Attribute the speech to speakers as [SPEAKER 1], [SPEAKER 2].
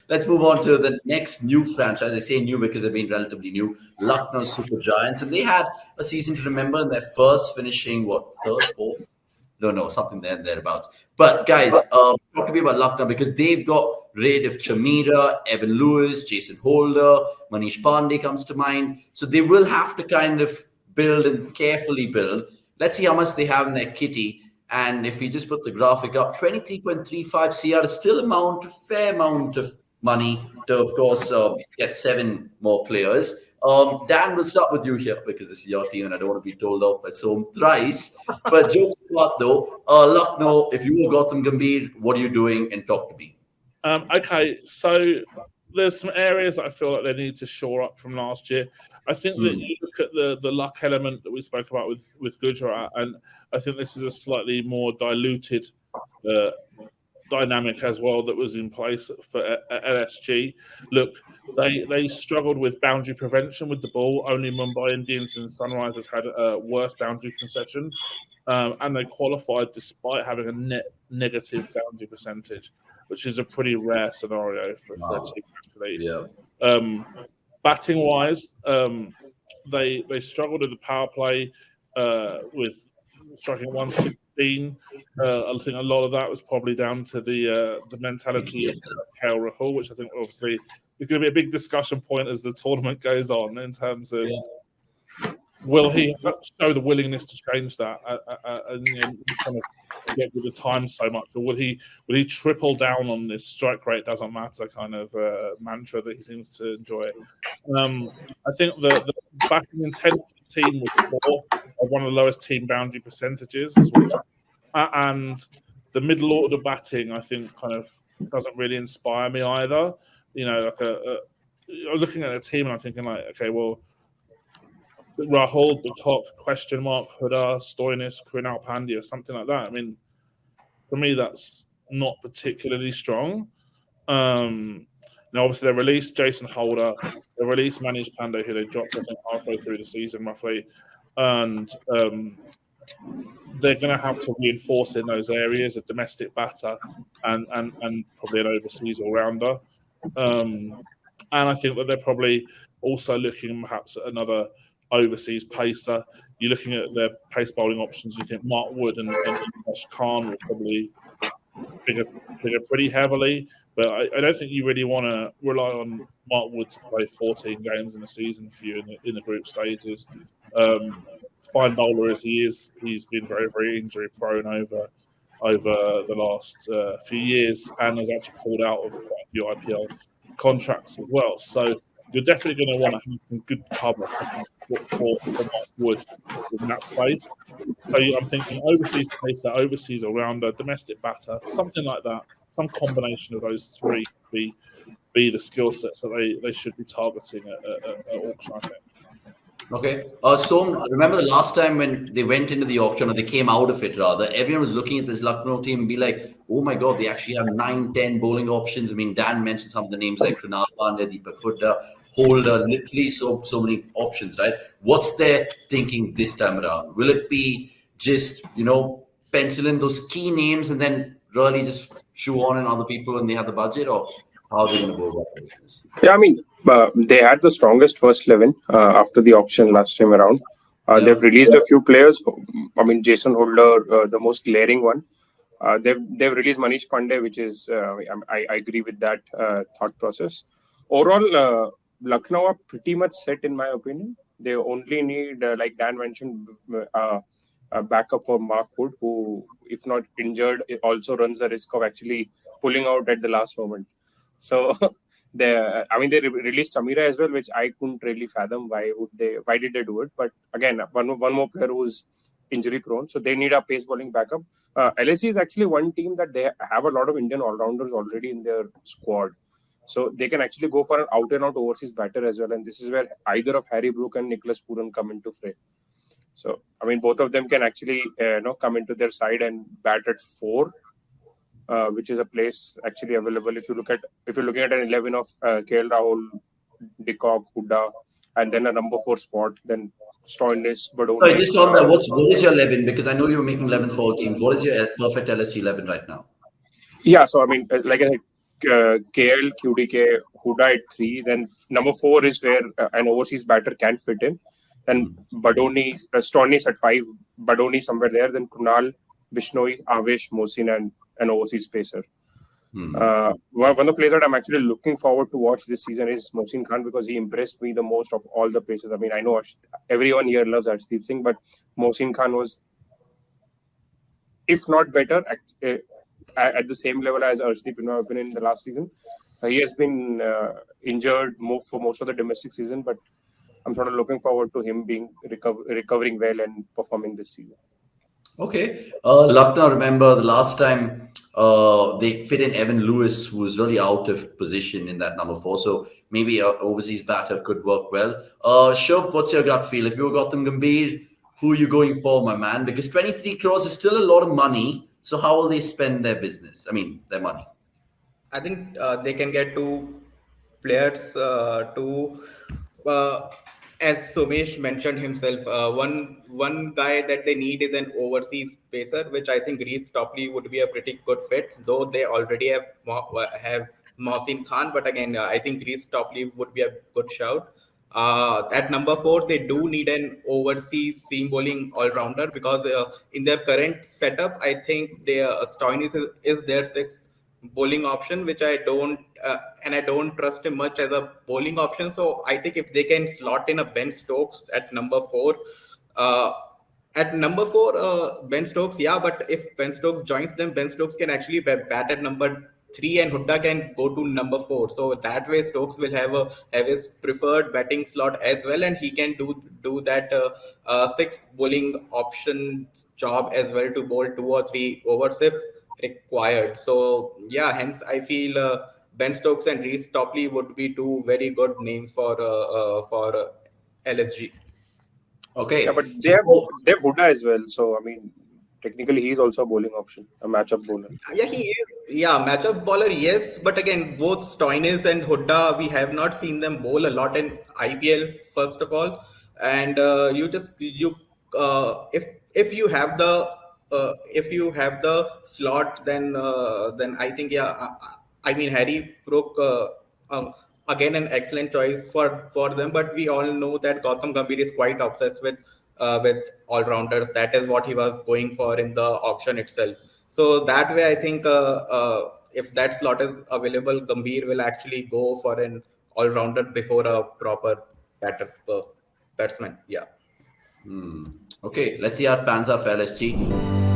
[SPEAKER 1] Let's move on to the next new franchise. I say new because they've been relatively new. Lucknow Super Giants, and they had a season to remember in their first, finishing third, fourth. Don't know, something there and thereabouts. But guys, talk to me about Lucknow because they've got rid of Chamira, Evan Lewis, Jason Holder, Manish Pandey comes to mind. So they will have to kind of build and carefully build. Let's see how much they have in their kitty. And if we just put the graphic up, 23.35 CR is still a fair amount of money to, of course, get 7 more players. Dan, we'll start with you here because this is your team and I don't want to be told off by so thrice. But jokes apart though, Lucknow, if you were Gautam Gambhir, what are you doing? And talk to me.
[SPEAKER 2] Okay, so there's some areas that I feel like they need to shore up from last year. I think that you look at the luck element that we spoke about with Gujarat, and I think this is a slightly more diluted dynamic as well that was in place for LSG. Look, they struggled with boundary prevention with the ball. Only Mumbai Indians and Sunrisers had a worse boundary concession, and they qualified despite having a net negative boundary percentage, which is a pretty rare scenario for a team actually.
[SPEAKER 1] Yeah.
[SPEAKER 2] Batting wise, they struggled with the power play with striking 116. I think a lot of that was probably down to the mentality of KL Rahul, which I think obviously is going to be a big discussion point as the tournament goes on in terms of will he show the willingness to change that and kind of get with the time so much, or will he triple down on this strike rate doesn't matter kind of mantra that he seems to enjoy? I think the batting intent of the team was poor, one of the lowest team boundary percentages as well. And the middle order batting, I think, kind of doesn't really inspire me either. You know, like looking at the team and I'm thinking like, okay, well, Rahul, the Cock, question mark, Huda, Stoinis, Krunal Pandya, or something like that. I mean, for me, that's not particularly strong. Now, obviously, they released Jason Holder, they released Manish Pandey, who they dropped, I think, halfway through the season, roughly. And they're going to have to reinforce in those areas a domestic batter and probably an overseas all-rounder. And I think that they're probably also looking perhaps at another overseas pacer. You're looking at their pace bowling options. You think Mark Wood and Ash Khan will probably figure pretty heavily, but I don't think you really want to rely on Mark Wood to play 14 games in a season for you in the group stages. Fine bowler as he is, he's been very, very injury prone over the last few years and has actually pulled out of quite a few IPL contracts as well. So you're definitely going to want to have some good cover for Mark Wood in that space. So I'm thinking overseas pacer, overseas all-rounder, domestic batter, something like that. Some combination of those three be the skill sets that they should be targeting at auction, I think.
[SPEAKER 1] Okay. So remember the last time when they went into the auction, or they came out of it rather, everyone was looking at this Lucknow team and be like, oh my God, they actually have 9, 10 bowling options. I mean, Dan mentioned some of the names like Krunal Pandya, Deepak Hooda, Holder, literally so many options, right? What's their thinking this time around? Will it be just, pencil in those key names and then really just shoe on in other people when they have the budget, or how are they going to go about this?
[SPEAKER 3] Yeah, I mean, they had the strongest first 11 after the auction last time around. They've released a few players. I mean, Jason Holder, the most glaring one. They've released Manish Pandey, which is I agree with that thought process. Overall, Lucknow are pretty much set in my opinion. They only need, like Dan mentioned, a backup for Mark Wood, who, if not injured, also runs the risk of actually pulling out at the last moment. So they released Chamira as well, which I couldn't really fathom why did they do it. But again, one more player who's injury prone, so they need a pace bowling backup. LSE is actually one team that they have a lot of Indian all-rounders already in their squad, so they can actually go for an out-and-out overseas batter as well. And this is where either of Harry Brook and Nicholas Pooran come into fray. So I mean, both of them can actually come into their side and bat at 4. Which is a place actually available if you're looking at an 11 of KL Rahul, Decock, Huda, and then a number 4 spot, then Stoinis, but only.
[SPEAKER 1] Sorry, just on that, what is your 11? Because I know you're making 11 for all teams. What is your perfect LSG 11 right now?
[SPEAKER 3] Yeah, so I mean, like I said, KL, QDK, Huda at 3. Then number 4 is where an overseas batter can fit in. Then Badoni, Stoinis at 5, Badoni somewhere there. Then Kunal, Bishnoi, Avesh, Mohsin, and an overseas pacer. One of the players that I'm actually looking forward to watch this season is Mohsin Khan, because he impressed me the most of all the pacers. I mean, I know everyone here loves Arshdeep Singh, but Mohsin Khan was, if not better, at the same level as Arshdeep, in my opinion, in the last season. He has been injured for most of the domestic season, but I'm sort of looking forward to him being recovering well and performing this season.
[SPEAKER 1] Okay. Lucknow, remember the last time they fit in Evan Lewis, who was really out of position in that number 4. So maybe an overseas batter could work well. Shubh, what's your gut feel? If you were Gautam Gambhir, who are you going for, my man? Because 23 crores is still a lot of money. So how will they spend their business? I mean, their money.
[SPEAKER 4] I think they can get two players uh, as Somesh mentioned himself. One guy that they need is an overseas pacer, which I think Reece Topley would be a pretty good fit. Though they already have Mohsin Khan, but again, I think Reece Topley would be a good shout. At number 4, they do need an overseas seam bowling all rounder, because in their current setup, I think Stoinis is their sixth bowling option, which I don't and I don't trust him much as a bowling option. So I think if they can slot in a Ben Stokes at number 4, uh, Ben Stokes, yeah, but if Ben Stokes joins them, Ben Stokes can actually bat at number 3, and Hooda can go to number 4. So that way, Stokes will have his preferred batting slot as well, and he can do that sixth bowling option job as well, to bowl 2 or 3 overs if required. So yeah, hence I feel Ben Stokes and Reece Topley would be two very good names for LSG.
[SPEAKER 1] Okay.
[SPEAKER 3] Yeah, but they have Huda as well. So I mean, technically he's also a bowling option, a matchup bowler.
[SPEAKER 4] Yeah, he is. Yeah, matchup bowler, yes. But again, both Stoinis and Hooda, we have not seen them bowl a lot in IPL, first of all. And if you have the slot, then I think, yeah. I mean, Harry Brook, again, an excellent choice for them. But we all know that Gautam Gambhir is quite obsessed with all rounders. That is what he was going for in the auction itself. So that way, I think if that slot is available, Gambhir will actually go for an all rounder before a proper batsman. Yeah.
[SPEAKER 1] Okay, let's see how it pans out for LSG.